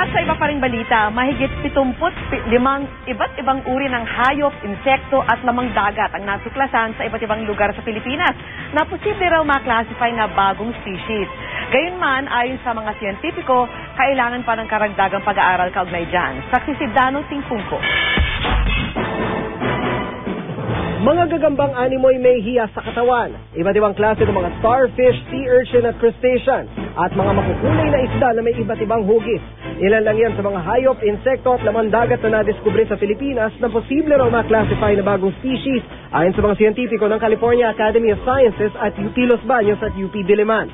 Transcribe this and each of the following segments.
At sa iba pa ring balita, mahigit 75 iba't ibang uri ng hayop, insekto at lamang dagat ang natuklasan sa iba't ibang lugar sa Pilipinas na posible raw maklasify na bagong species. Gayunman, ayon sa mga siyentipiko, kailangan pa ng karagdagang pag-aaral kaugnay dyan. Saksi si Dano Tingpungko. Mga gagambang animoy may hiya sa katawan, iba't ibang klase ng mga starfish, sea urchin at crustacean, at mga makukulay na isda na may iba't ibang hugis. Ilan lang yan sa mga hayop, insekto at laman dagat na nadiskubre sa Pilipinas na posible raw maklasify na bagong species ayon sa mga siyentipiko ng California Academy of Sciences at UP Los Baños at UP Diliman.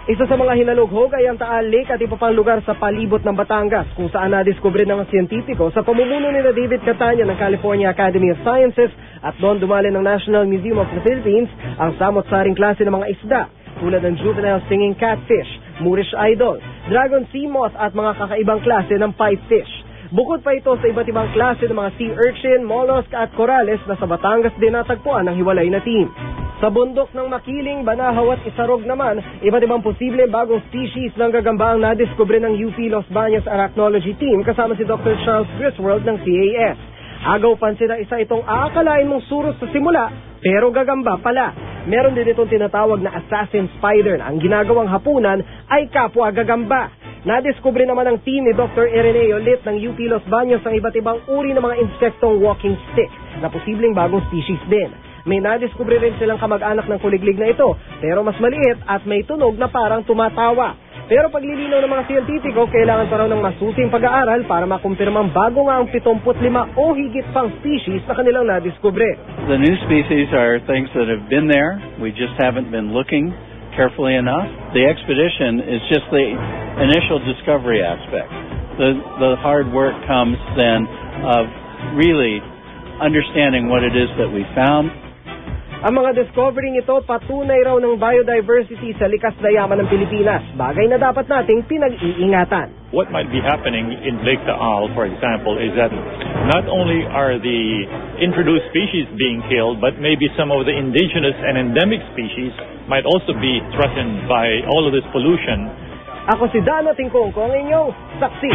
Isa sa mga hinalughog ay ang Taal Lake at iba pang lugar sa palibot ng Batangas kung saan nadiskubre ng mga siyentipiko sa pamumuno ni David Catania ng California Academy of Sciences at doon dumali ng National Museum of the Philippines ang samot-saring klase ng mga isda tulad ng juvenile singing catfish, Moorish idol, dragon sea moth at mga kakaibang klase ng pipefish. Bukod pa ito sa iba't ibang klase ng mga sea urchin, mollusk at corales na sa Batangas din natagpuan ng hiwalay na team. Sa bundok ng Makiling, Banahaw at Isarog naman, iba't ibang posibleng bagong species ng gagamba ang nadiskubre ng UP Los Baños Arachnology Team kasama si Dr. Charles Griswold ng CAS. Agaw pansin na isa itong aakalain mong suros sa simula, pero gagamba pala. Meron din itong tinatawag na assassin spider na ang ginagawang hapunan ay kapwa gagamba. Nadiskubre naman ng team ni Dr. Ireneo Lit ng UP Los Baños ang iba't ibang uri ng mga insektong walking stick na posibleng bagong species din. May nadiskubre rin silang kamag-anak ng kuliglig na ito, pero mas maliit at may tunog na parang tumatawa. Pero paglilinaw ng mga siyentipiko, kailangan pa raw ng masusing pag-aaral para makumpirmang bago nga ang 75 o higit pang species na kanilang nadiskubre. The new species are things that have been there. We just haven't been looking carefully enough. The expedition is just the initial discovery aspect. The hard work comes then of really understanding what it is that we found. Ang mga discovering ito patunay raw ng biodiversity sa likas na yaman ng Pilipinas, bagay na dapat nating pinag-iingatan. What might be happening in Lake Taal, for example, is that not only are the introduced species being killed, but maybe some of the indigenous and endemic species might also be threatened by all of this pollution. Ako si Dano Tingpungko, ang inyong saksi.